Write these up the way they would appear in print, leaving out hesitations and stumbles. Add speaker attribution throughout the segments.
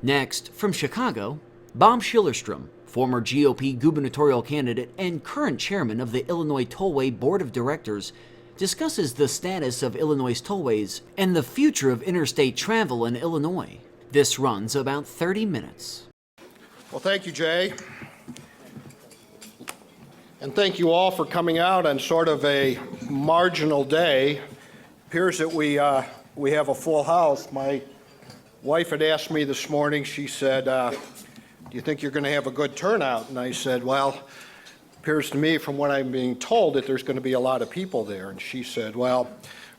Speaker 1: Next, from Chicago, Bob Schillerstrom, former GOP gubernatorial candidate and current chairman of the Illinois Tollway Board of Directors, discusses the status of Illinois tollways and the future of interstate travel in Illinois. This runs about 30 minutes.
Speaker 2: Well, thank you, Jay. And thank you all for coming out on sort of a marginal day. It appears that we have a full house. My wife had asked me this morning, she said, do you think you're going to have a good turnout? And I said, well, it appears to me from what I'm being told that there's going to be a lot of people there. And she said, well,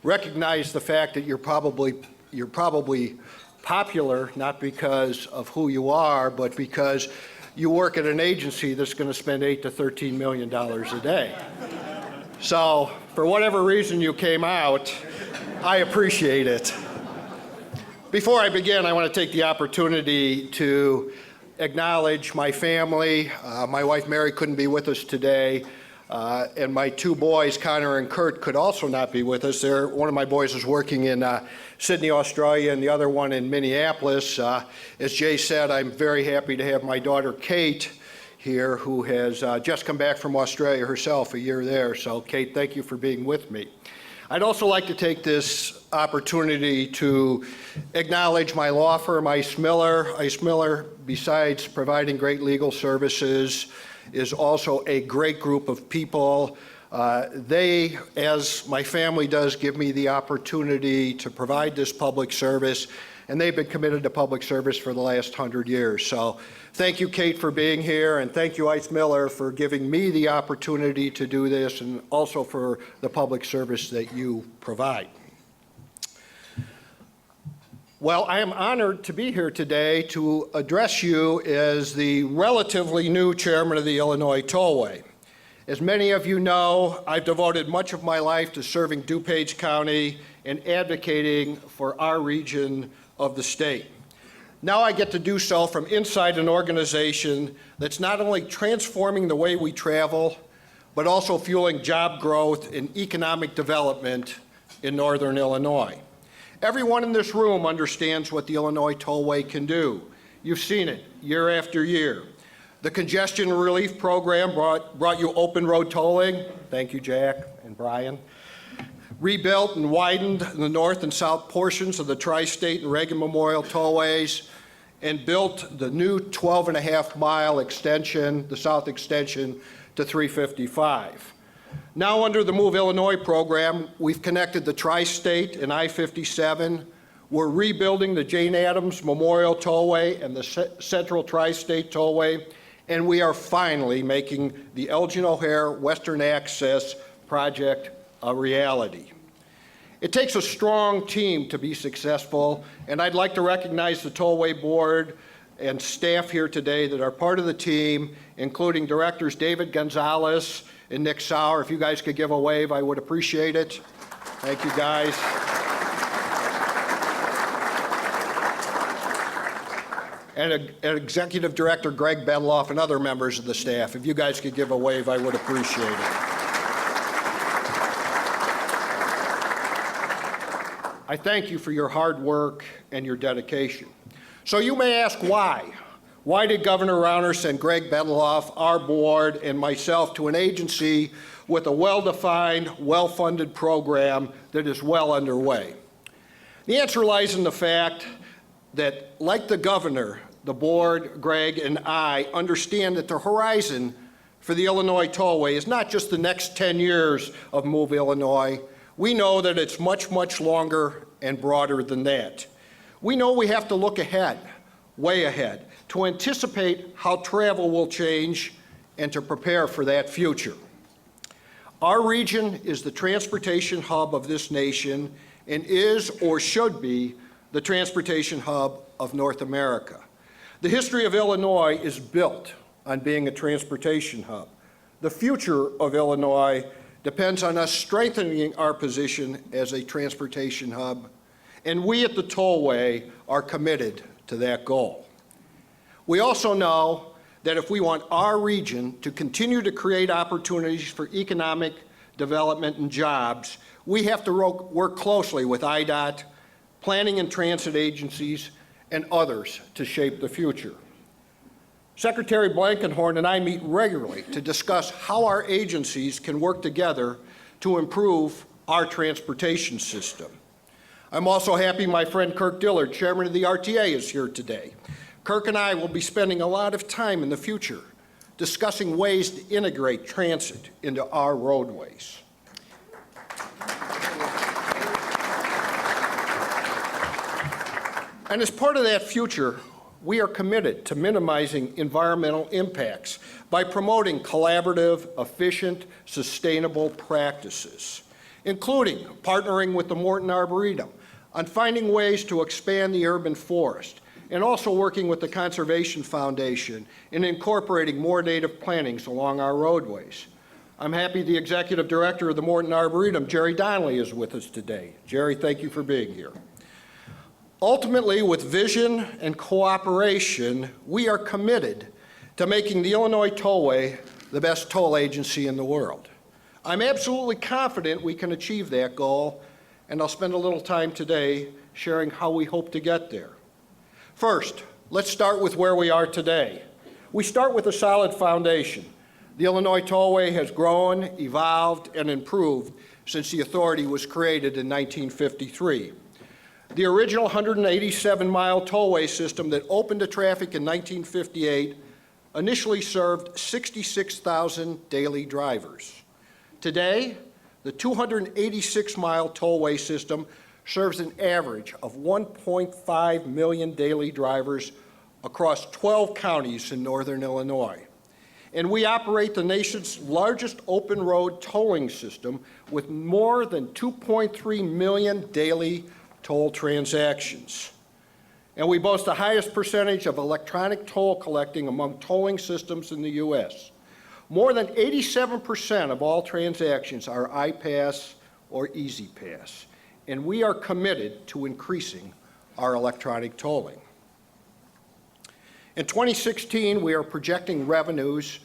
Speaker 2: recognize the fact that you're probably popular, not because of who you are, but because you work at an agency that's going to spend $8 to $13 million a day. So for whatever reason you came out, I appreciate it. Before I begin, I want to take the opportunity to acknowledge my family. My wife Mary couldn't be with us today, and my two boys, Connor and Kurt, could also not be with us. One of my boys is working in Sydney, Australia, and the other one in Minneapolis. As Jay said, I'm very happy to have my daughter Kate here, who has just come back from Australia herself, a year there. So Kate, thank you for being with me. I'd also like to take this opportunity to acknowledge my law firm, Ice Miller. Ice Miller, besides providing great legal services, is also a great group of people. They, as my family does, give me the opportunity to provide this public service, and they've been committed to public service for the last 100 years. So thank you, Kate, for being here, and thank you, Ice Miller, for giving me the opportunity to do this, and also for the public service that you provide. Well, I am honored to be here today to address you as the relatively new chairman of the Illinois Tollway. As many of you know, I've devoted much of my life to serving DuPage County and advocating for our region of the state. Now I get to do so from inside an organization that's not only transforming the way we travel, but also fueling job growth and economic development in Northern Illinois. Everyone in this room understands what the Illinois Tollway can do. You've seen it year after year. The congestion relief program brought you open road tolling. Thank you, Jack and Brian. Rebuilt and widened the north and south portions of the Tri-State and Reagan Memorial Tollways, and built the new 12.5-mile extension, the south extension, to 355. Now under the Move Illinois program, we've connected the Tri-State and I-57. We're rebuilding the Jane Addams Memorial Tollway and the Central Tri-State Tollway, and we are finally making the Elgin O'Hare Western Access project a reality. It takes a strong team to be successful, and I'd like to recognize the Tollway Board and staff here today that are part of the team, including directors David Gonzalez and Nick Sauer. If you guys could give a wave, I would appreciate it. Thank you, guys. And Executive Director Greg Bedloff and other members of the staff. If you guys could give a wave, I would appreciate it. I thank you for your hard work and your dedication. So you may ask why. Why did Governor Rauner send Greg Bedloff, our board, and myself to an agency with a well-defined, well-funded program that is well underway? The answer lies in the fact that, like the governor, the board, Greg, and I understand that the horizon for the Illinois Tollway is not just the next 10 years of Move Illinois. We know that it's much, much longer and broader than that. We know we have to look ahead, way ahead, to anticipate how travel will change and to prepare for that future. Our region is the transportation hub of this nation and is, or should be, the transportation hub of North America. The history of Illinois is built on being a transportation hub. The future of Illinois depends on us strengthening our position as a transportation hub, and we at the Tollway are committed to that goal. We also know that if we want our region to continue to create opportunities for economic development and jobs, we have to work closely with IDOT, planning and transit agencies, and others to shape the future. Secretary Blankenhorn and I meet regularly to discuss how our agencies can work together to improve our transportation system. I'm also happy my friend Kirk Dillard, chairman of the RTA, is here today. Kirk and I will be spending a lot of time in the future discussing ways to integrate transit into our roadways. And as part of that future, we are committed to minimizing environmental impacts by promoting collaborative, efficient, sustainable practices, including partnering with the Morton Arboretum on finding ways to expand the urban forest, and also working with the Conservation Foundation in incorporating more native plantings along our roadways. I'm happy the Executive Director of the Morton Arboretum, Jerry Donnelly, is with us today. Jerry, thank you for being here. Ultimately, with vision and cooperation, we are committed to making the Illinois Tollway the best toll agency in the world. I'm absolutely confident we can achieve that goal, and I'll spend a little time today sharing how we hope to get there. First, let's start with where we are today. We start with a solid foundation. The Illinois Tollway has grown, evolved, and improved since the authority was created in 1953. The original 187-mile tollway system that opened to traffic in 1958 initially served 66,000 daily drivers. Today, the 286-mile tollway system serves an average of 1.5 million daily drivers across 12 counties in northern Illinois. And we operate the nation's largest open road tolling system with more than 2.3 million daily toll transactions. And we boast the highest percentage of electronic toll collecting among tolling systems in the U.S. More than 87% of all transactions are iPass or EasyPass, and we are committed to increasing our electronic tolling. In 2016, we are projecting revenues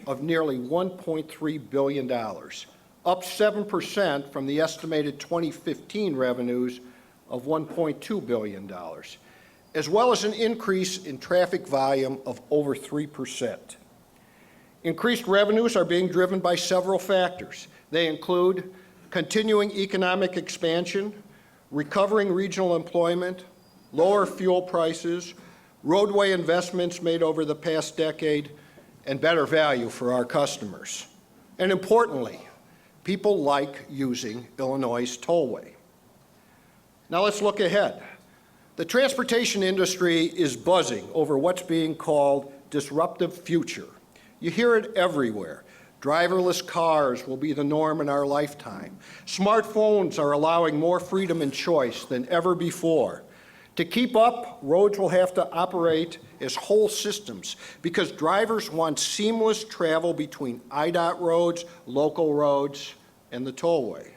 Speaker 2: of nearly $1.3 billion, up 7% from the estimated 2015 revenues of $1.2 billion, as well as an increase in traffic volume of over 3%. Increased revenues are being driven by several factors. They include continuing economic expansion, recovering regional employment, lower fuel prices, roadway investments made over the past decade, and better value for our customers. And importantly, people like using Illinois' tollway. Now let's look ahead. The transportation industry is buzzing over what's being called disruptive future. You hear it everywhere. Driverless cars will be the norm in our lifetime. Smartphones are allowing more freedom and choice than ever before. To keep up, roads will have to operate as whole systems because drivers want seamless travel between IDOT roads, local roads, and the tollway.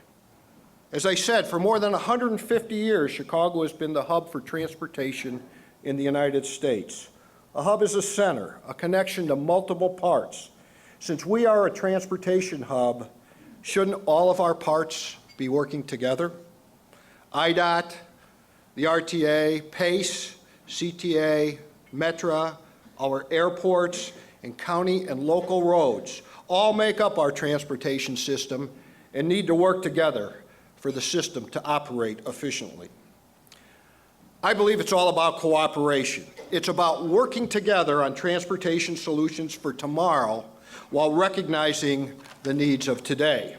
Speaker 2: As I said, for more than 150 years, Chicago has been the hub for transportation in the United States. A hub is a center, a connection to multiple parts. Since we are a transportation hub, shouldn't all of our parts be working together? IDOT, the RTA, PACE, CTA, METRA, our airports, and county and local roads all make up our transportation system and need to work together for the system to operate efficiently. I believe it's all about cooperation. It's about working together on transportation solutions for tomorrow while recognizing the needs of today.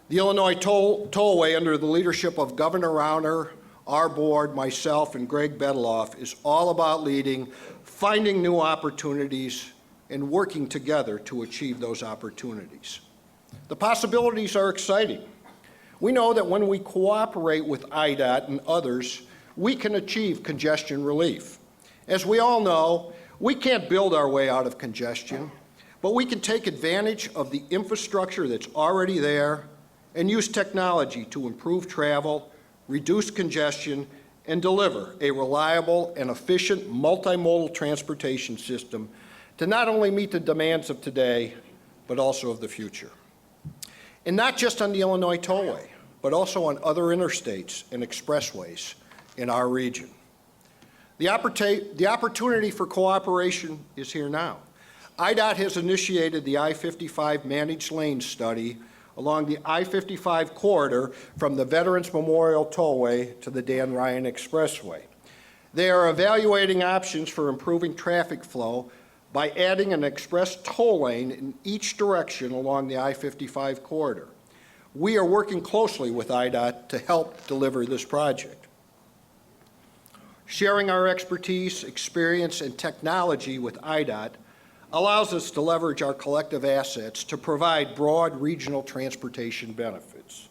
Speaker 2: The Illinois Tollway, under the leadership of Governor Rauner, our board, myself, and Greg Bedeloff, is all about leading, finding new opportunities, and working together to achieve those opportunities. The possibilities are exciting. We know that when we cooperate with IDOT and others, we can achieve congestion relief. As we all know, we can't build our way out of congestion, but we can take advantage of the infrastructure that's already there and use technology to improve travel, reduce congestion, and deliver a reliable and efficient multimodal transportation system to not only meet the demands of today, but also of the future. And not just on the Illinois Tollway, but also on other interstates and expressways in our region. The The opportunity for cooperation is here now. IDOT has initiated the I-55 Managed Lanes Study along the I-55 corridor from the Veterans Memorial Tollway to the Dan Ryan Expressway. They are evaluating options for improving traffic flow by adding an express toll lane in each direction along the I-55 corridor. We are working closely with IDOT to help deliver this project. Sharing our expertise, experience, and technology with IDOT allows us to leverage our collective assets to provide broad regional transportation benefits.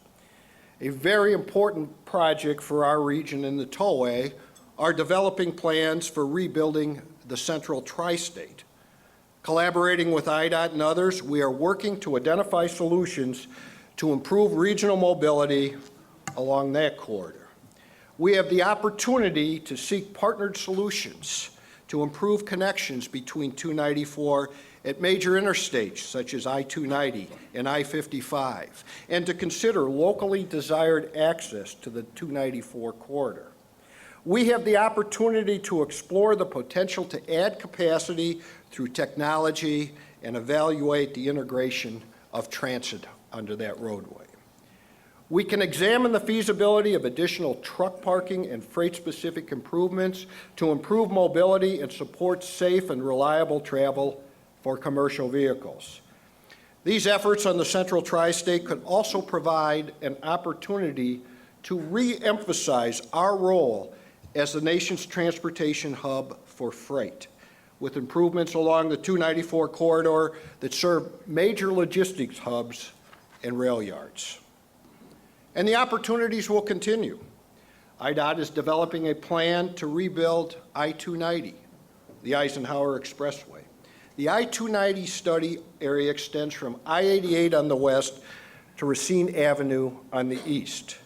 Speaker 2: A very important project for our region in the Tollway are developing plans for rebuilding the Central Tri-State. Collaborating with IDOT and others, we are working to identify solutions to improve regional mobility along that corridor. We have the opportunity to seek partnered solutions to improve connections between 294 at major interstates such as I-290 and I-55, and to consider locally desired access to the 294 corridor. We have the opportunity to explore the potential to add capacity through technology and evaluate the integration of transit under that roadway. We can examine the feasibility of additional truck parking and freight-specific improvements to improve mobility and support safe and reliable travel for commercial vehicles. These efforts on the Central Tri-State could also provide an opportunity to re-emphasize our role as the nation's transportation hub for freight, with improvements along the 294 corridor that serve major logistics hubs and rail yards. And the opportunities will continue. IDOT is developing a plan to rebuild I-290, the Eisenhower Expressway. The I-290 study area extends from I-88 on the west to Racine Avenue on the east.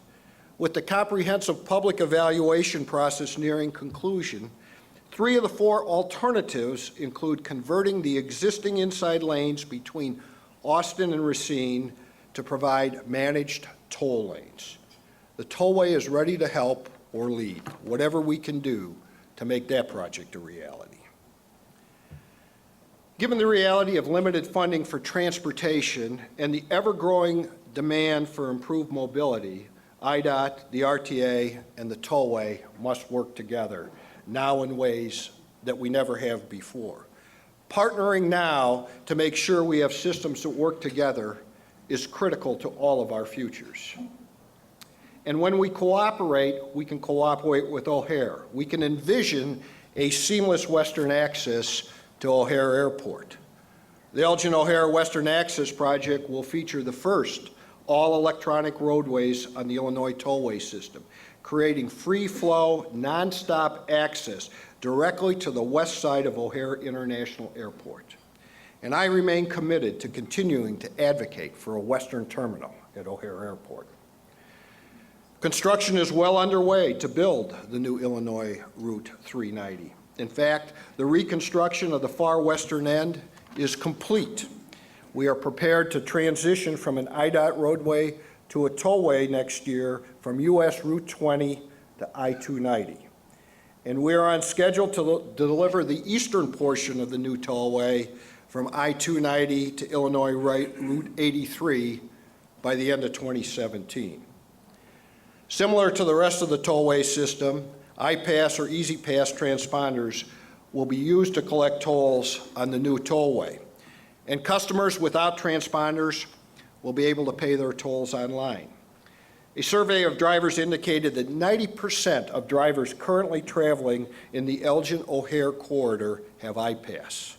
Speaker 2: With the comprehensive public evaluation process nearing conclusion, 3 of the 4 alternatives include converting the existing inside lanes between Austin and Racine to provide managed toll lanes. The Tollway is ready to help or lead, whatever we can do to make that project a reality. Given the reality of limited funding for transportation and the ever-growing demand for improved mobility, IDOT, the RTA, and the Tollway must work together now in ways that we never have before. Partnering now to make sure we have systems that work together is critical to all of our futures. And when we cooperate, we can cooperate with O'Hare. We can envision a seamless Western access to O'Hare Airport. The Elgin O'Hare Western Access Project will feature the first all-electronic roadways on the Illinois Tollway system, creating free-flow, nonstop access directly to the west side of O'Hare International Airport. And I remain committed to continuing to advocate for a Western terminal at O'Hare Airport. Construction is well underway to build the new Illinois Route 390. In fact, the reconstruction of the far western end is complete. We are prepared to transition from an IDOT roadway to a tollway next year from US Route 20 to I-290. And we are on schedule to deliver the eastern portion of the new tollway from I-290 to Illinois Route 83 by the end of 2017. Similar to the rest of the tollway system, I-Pass or Easy Pass transponders will be used to collect tolls on the new tollway. And customers without transponders will be able to pay their tolls online. A survey of drivers indicated that 90% of drivers currently traveling in the Elgin-O'Hare corridor have I-Pass.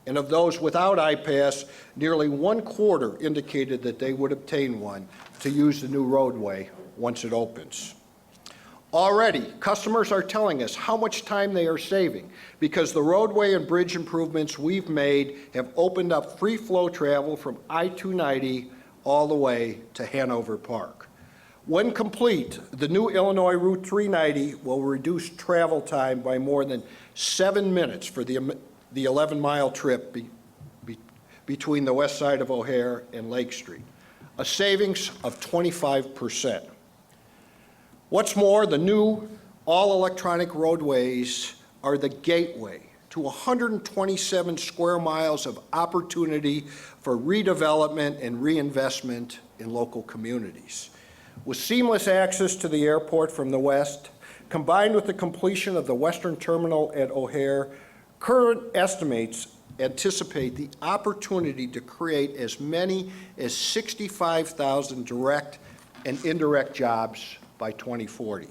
Speaker 2: And of those without I-Pass, nearly 1/4 indicated that they would obtain one to use the new roadway once it opens. Already, customers are telling us how much time they are saving because the roadway and bridge improvements we've made have opened up free flow travel from I-290 all the way to Hanover Park. When complete, the new Illinois Route 390 will reduce travel time by more than 7 minutes for the 11-mile trip between the west side of O'Hare and Lake Street, a savings of 25%. What's more, the new all-electronic roadways are the gateway to 127 square miles of opportunity for redevelopment and reinvestment in local communities. With seamless access to the airport from the west, combined with the completion of the western terminal at O'Hare, current estimates anticipate the opportunity to create as many as 65,000 direct and indirect jobs by 2040.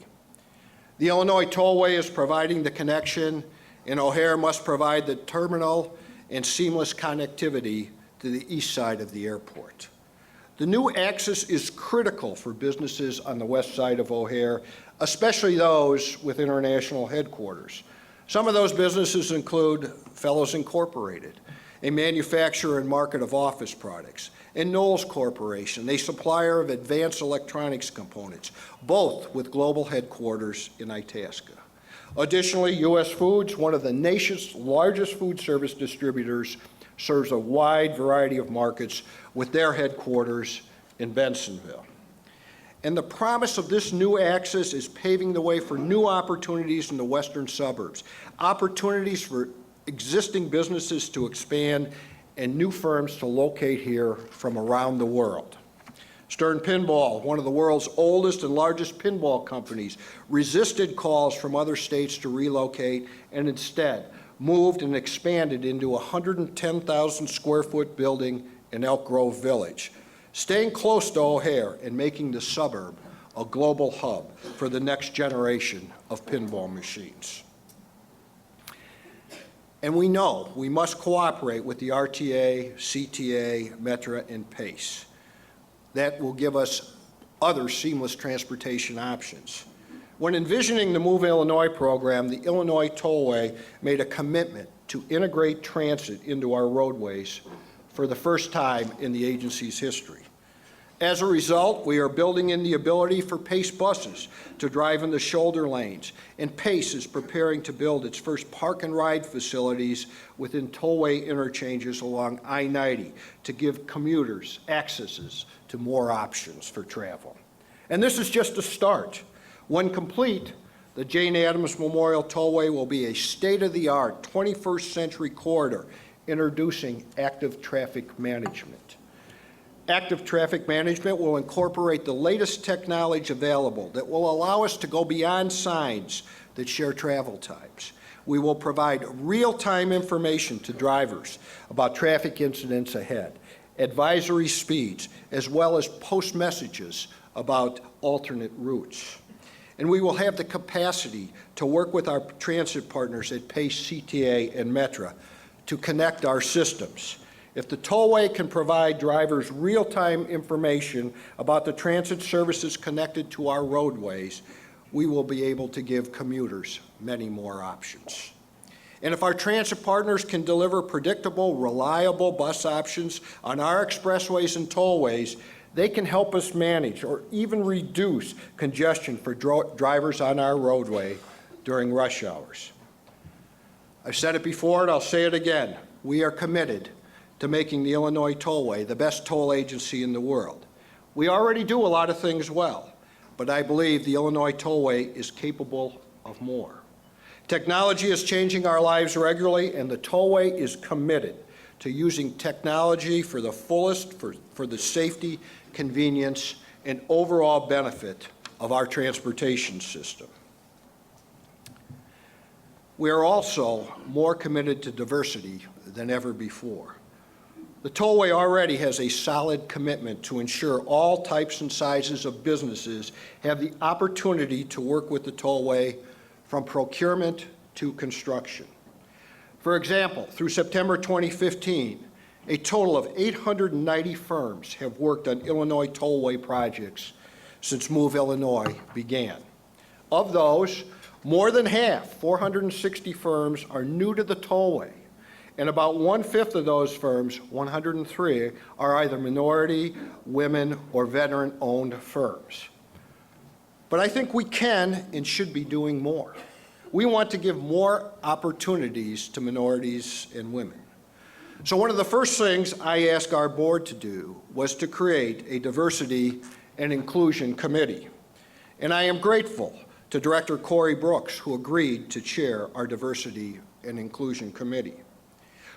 Speaker 2: The Illinois Tollway is providing the connection, and O'Hare must provide the terminal and seamless connectivity to the east side of the airport. The new access is critical for businesses on the west side of O'Hare, especially those with international headquarters. Some of those businesses include Fellows Incorporated, a manufacturer and market of office products, and Knowles Corporation, a supplier of advanced electronics components, both with global headquarters in Itasca. Additionally, U.S. Foods, one of the nation's largest food service distributors, serves a wide variety of markets with their headquarters in Bensonville. And the promise of this new access is paving the way for new opportunities in the western suburbs, opportunities for existing businesses to expand and new firms to locate here from around the world. Stern Pinball, one of the world's oldest and largest pinball companies, resisted calls from other states to relocate and instead moved and expanded into a 110,000 square foot building in Elk Grove Village, staying close to O'Hare and making the suburb a global hub for the next generation of pinball machines. And we know we must cooperate with the RTA, CTA, Metra, and PACE. That will give us other seamless transportation options. When envisioning the Move Illinois program, the Illinois Tollway made a commitment to integrate transit into our roadways for the first time in the agency's history. As a result, we are building in the ability for PACE buses to drive in the shoulder lanes, and PACE is preparing to build its first park and ride facilities within tollway interchanges along I-90 to give commuters accesses to more options for travel. And this is just a start. When complete, the Jane Addams Memorial Tollway will be a state-of-the-art 21st century corridor introducing active traffic management. Active traffic management will incorporate the latest technology available that will allow us to go beyond signs that share travel times. We will provide real-time information to drivers about traffic incidents ahead, advisory speeds, as well as post messages about alternate routes. And we will have the capacity to work with our transit partners at PACE, CTA, and Metra to connect our systems. If the tollway can provide drivers real-time information about the transit services connected to our roadways, we will be able to give commuters many more options. And if our transit partners can deliver predictable, reliable bus options on our expressways and tollways, they can help us manage or even reduce congestion for drivers on our roadway during rush hours. I've said it before and I'll say it again. We are committed to making the Illinois Tollway the best toll agency in the world. We already do a lot of things well, but I believe the Illinois Tollway is capable of more. Technology is changing our lives regularly, and the Tollway is committed to using technology for the fullest, for the safety, convenience, and overall benefit of our transportation system. We are also more committed to diversity than ever before. The Tollway already has a solid commitment to ensure all types and sizes of businesses have the opportunity to work with the Tollway from procurement to construction. For example, through September 2015, a total of 890 firms have worked on Illinois Tollway projects since Move Illinois began. Of those, more than half, 460 firms, are new to the Tollway. And about 1/5 of those firms, 103, are either minority, women, or veteran-owned firms. But I think we can and should be doing more. We want to give more opportunities to minorities and women. So one of the first things I asked our board to do was to create a diversity and inclusion committee. And I am grateful to Director Corey Brooks, who agreed to chair our Diversity and Inclusion Committee.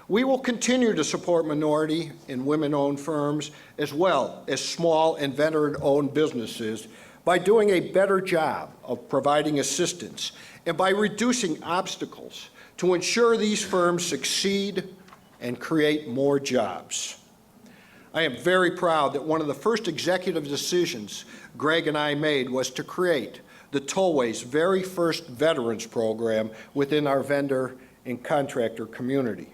Speaker 2: We will continue to support minority and women-owned firms as well as small and veteran-owned businesses by doing a better job of providing assistance and by reducing obstacles to ensure these firms succeed and create more jobs. I am very proud that one of the first executive decisions Greg and I made was to create the Tollway's very first veterans program within our vendor and contractor community.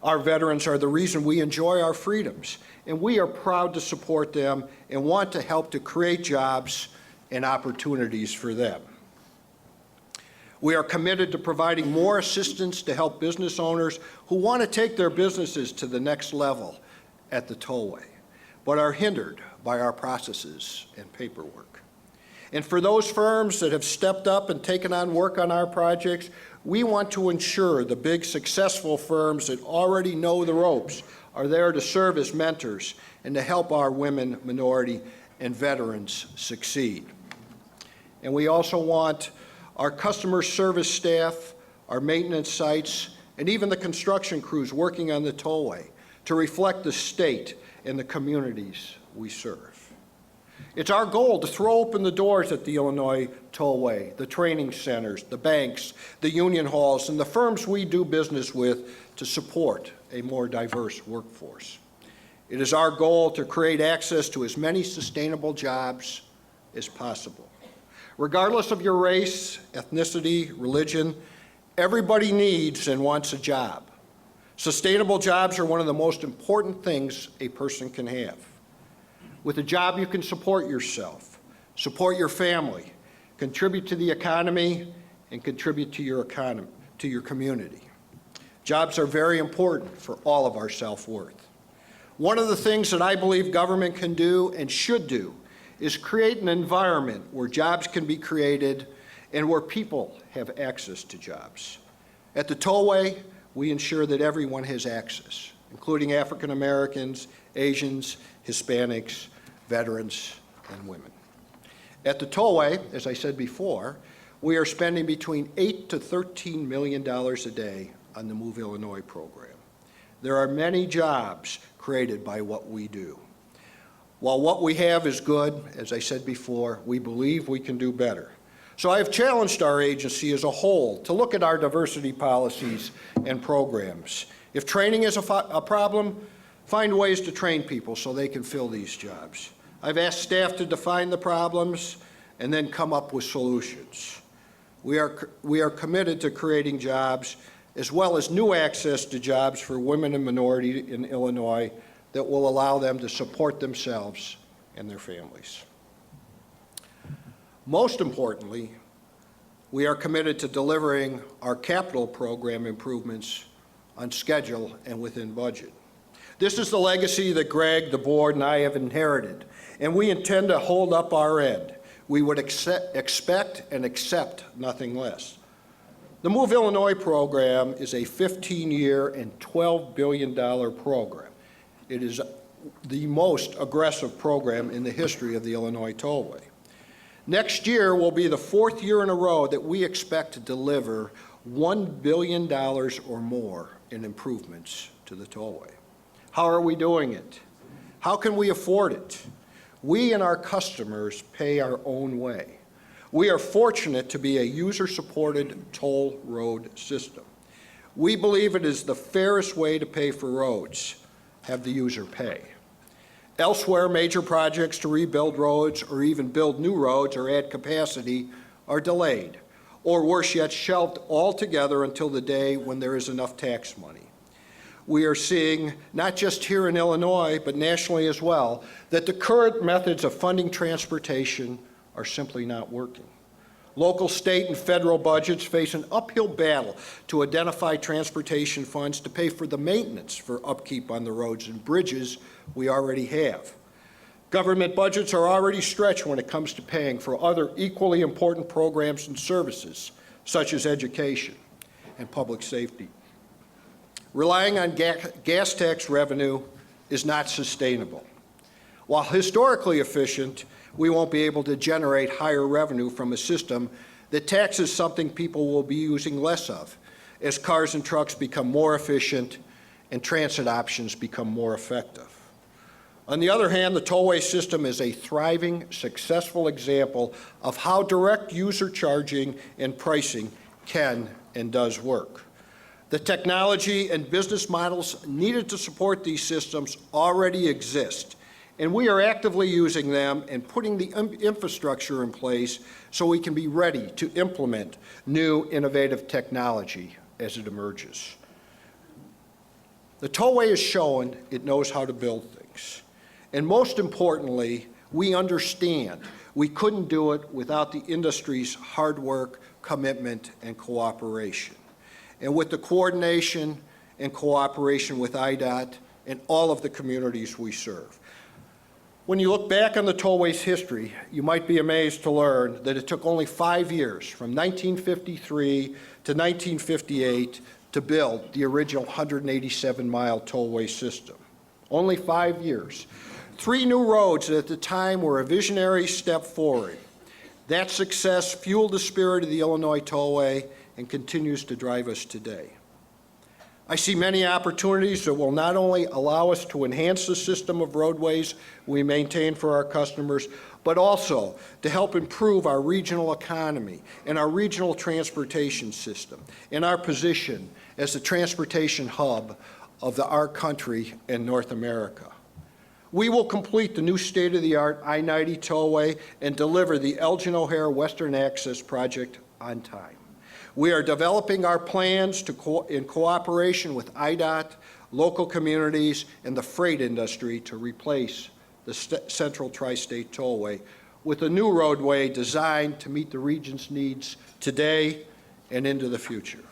Speaker 2: Our veterans are the reason we enjoy our freedoms, and we are proud to support them and want to help to create jobs and opportunities for them. We are committed to providing more assistance to help business owners who want to take their businesses to the next level at the Tollway, but are hindered by our processes and paperwork. And for those firms that have stepped up and taken on work on our projects, we want to ensure the big successful firms that already know the ropes are there to serve as mentors and to help our women, minority, and veterans succeed. And we also want our customer service staff, our maintenance sites, and even the construction crews working on the Tollway to reflect the state and the communities we serve. It's our goal to throw open the doors at the Illinois Tollway, the training centers, the banks, the union halls, and the firms we do business with to support a more diverse workforce. It is our goal to create access to as many sustainable jobs as possible. Regardless of your race, ethnicity, religion, everybody needs and wants a job. Sustainable jobs are one of the most important things a person can have. With a job, you can support yourself, support your family, contribute to the economy, and contribute to your community. Jobs are very important for all of our self-worth. One of the things that I believe government can do and should do is create an environment where jobs can be created and where people have access to jobs. At the Tollway, we ensure that everyone has access, including African Americans, Asians, Hispanics, veterans, and women. At the Tollway, as I said before, we are spending between $8 to $13 million a day on the Move Illinois program. There are many jobs created by what we do. While what we have is good, as I said before, we believe we can do better. So I have challenged our agency as a whole to look at our diversity policies and programs. If training is a problem, find ways to train people so they can fill these jobs. I've asked staff to define the problems and then come up with solutions. We are committed to creating jobs as well as new access to jobs for women and minority in Illinois that will allow them to support themselves and their families. Most importantly, we are committed to delivering our capital program improvements on schedule and within budget. This is the legacy that Greg, the board, and I have inherited, and we intend to hold up our end. We would expect and accept nothing less. The Move Illinois program is a 15-year and $12 billion program. It is the most aggressive program in the history of the Illinois Tollway. Next year will be the fourth year in a row that we expect to deliver $1 billion or more in improvements to the Tollway. How are we doing it? How can we afford it? We and our customers pay our own way. We are fortunate to be a user-supported toll road system. We believe it is the fairest way to pay for roads, have the user pay. Elsewhere, major projects to rebuild roads or even build new roads or add capacity are delayed, or worse yet, shelved altogether until the day when there is enough tax money. We are seeing, not just here in Illinois, but nationally as well, that the current methods of funding transportation are simply not working. Local, state, and federal budgets face an uphill battle to identify transportation funds to pay for the maintenance for upkeep on the roads and bridges we already have. Government budgets are already stretched when it comes to paying for other equally important programs and services, such as education and public safety. Relying on gas tax revenue is not sustainable. While historically efficient, we won't be able to generate higher revenue from a system that taxes something people will be using less of as cars and trucks become more efficient and transit options become more effective. On the other hand, the tollway system is a thriving, successful example of how direct user charging and pricing can and does work. The technology and business models needed to support these systems already exist, and we are actively using them and putting the infrastructure in place so we can be ready to implement new innovative technology as it emerges. The tollway has shown it knows how to build things. And most importantly, we understand we couldn't do it without the industry's hard work, commitment, and cooperation. And with the coordination and cooperation with IDOT and all of the communities we serve. When you look back on the tollway's history, you might be amazed to learn that it took only 5 years, from 1953 to 1958, to build the original 187-mile tollway system. Only 5 years. 3 new roads that at the time were a visionary step forward. That success fueled the spirit of the Illinois Tollway and continues to drive us today. I see many opportunities that will not only allow us to enhance the system of roadways we maintain for our customers, but also to help improve our regional economy and our regional transportation system and our position as the transportation hub of our country and North America. We will complete the new state-of-the-art I-90 tollway and deliver the Elgin O'Hare Western Access Project on time. We are developing our plans in cooperation with IDOT, local communities, and the freight industry to replace the Central Tri-State Tollway with a new roadway designed to meet the region's needs today and into the future.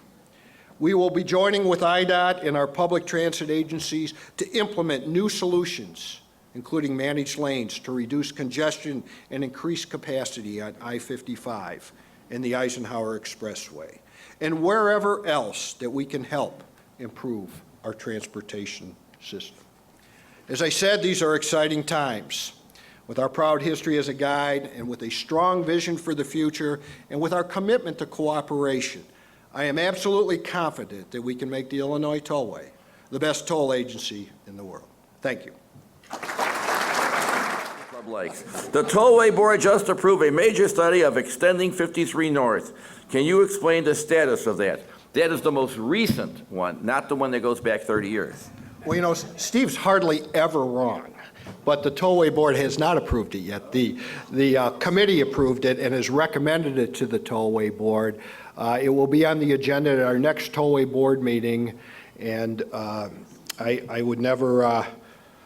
Speaker 2: We will be joining with IDOT and our public transit agencies to implement new solutions, including managed lanes to reduce congestion and increase capacity on I-55 and the Eisenhower Expressway, and wherever else that we can help improve our transportation system. As I said, these are exciting times. With our proud history as a guide and with a strong vision for the future and with our commitment to cooperation, I am absolutely confident that we can make the Illinois Tollway the best toll agency in the world. Thank you.
Speaker 3: The Tollway Board just approved a major study of extending 53 North. Can you explain the status of that? That is the most recent one, not the one that goes back 30 years.
Speaker 2: Well, you know, Steve's hardly ever wrong, but the Tollway Board has not approved it yet. The committee approved it and has recommended it to the Tollway Board. It will be on the agenda at our next Tollway Board meeting, and I would never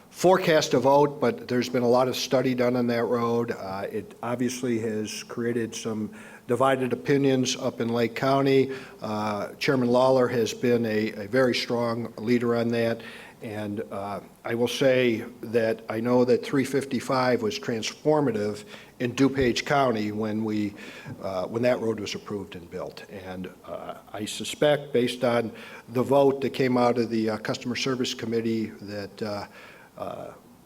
Speaker 2: forecast a vote, but there's been a lot of study done on that road. It obviously has created some divided opinions up in Lake County. Chairman Lawler has been a very strong leader on that, and I will say that I know that 355 was transformative in DuPage County when that road was approved and built. And I suspect, based on the vote that came out of the Customer Service Committee, that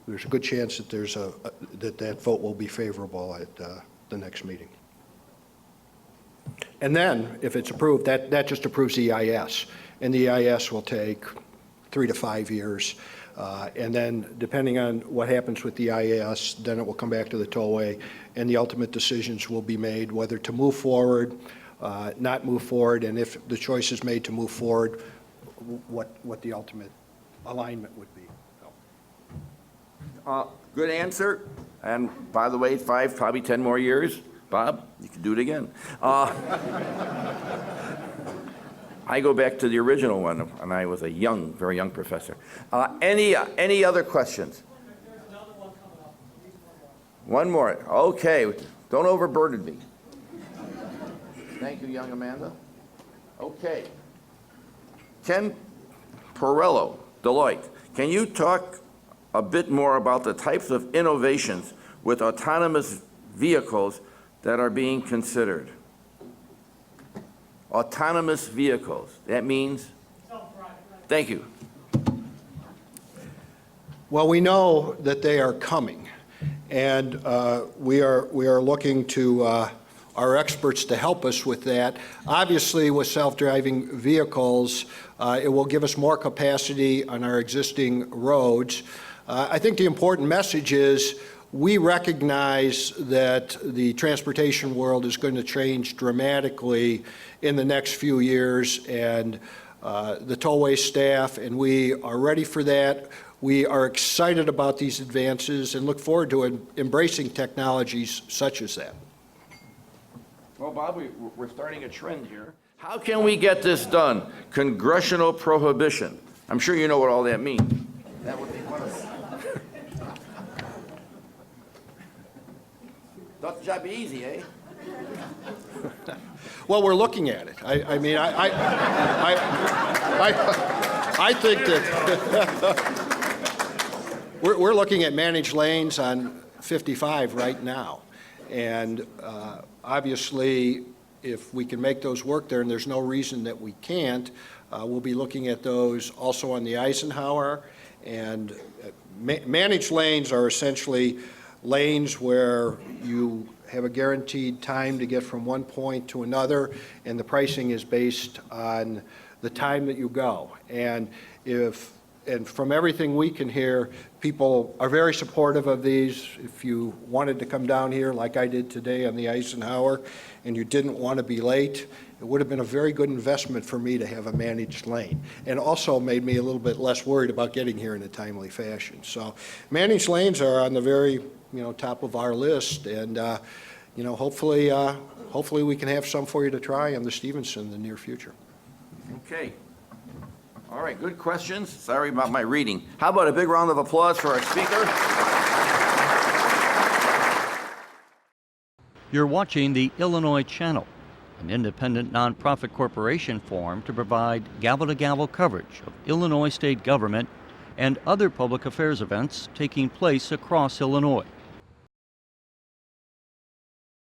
Speaker 2: there's a good chance that that vote will be favorable at the next meeting. And then, if it's approved, that just approves the EIS, and the EIS will take 3 to 5 years. And then, depending on what happens with the EIS, then it will come back to the Tollway, and the ultimate decisions will be made whether to move forward, not move forward, and if the choice is made to move forward, what the ultimate alignment would be.
Speaker 3: Good answer. And by the way, 5, probably 10 more years. Bob, you can do it again. I go back to the original one, and I was a very young professor. Any other questions?
Speaker 4: There's another one coming up.
Speaker 3: One more. Okay. Don't overburden me. Thank you, young Amanda. Okay. Ken Perello, Deloitte. Can you talk a bit more about the types of innovations with autonomous vehicles that are being considered? Autonomous vehicles. That means?
Speaker 4: Self-driving.
Speaker 3: Thank you.
Speaker 2: Well, we know that they are coming, and we are looking to our experts to help us with that. Obviously, with self-driving vehicles, it will give us more capacity on our existing roads. I think the important message is we recognize that the transportation world is going to change dramatically in the next few years, and the Tollway staff and we are ready for that. We are excited about these advances and look forward to embracing technologies such as that.
Speaker 3: Well, Bob, we're starting a trend here. How can we get this done? Congressional prohibition. I'm sure you know what all that means. That would be wonderful. Thought the job be easy, eh?
Speaker 2: Well, we're looking at it. I mean, I think that we're looking at managed lanes on 55 right now. And obviously, if we can make those work there, and there's no reason that we can't, we'll be looking at those also on the Eisenhower. And managed lanes are essentially lanes where you have a guaranteed time to get from one point to another, and the pricing is based on the time that you go. And from everything we can hear, people are very supportive of these. If you wanted to come down here like I did today on the Eisenhower and you didn't want to be late, it would have been a very good investment for me to have a managed lane, and also made me a little bit less worried about getting here in a timely fashion. So managed lanes are on the very top of our list, and hopefully we can have some for you to try on the Stevenson in the near future.
Speaker 3: Okay. All right, good questions. Sorry about my reading. How about a big round of applause for our speaker?
Speaker 5: You're watching the Illinois Channel, an independent nonprofit corporation formed to provide gavel-to-gavel coverage of Illinois state government and other public affairs events taking place across Illinois.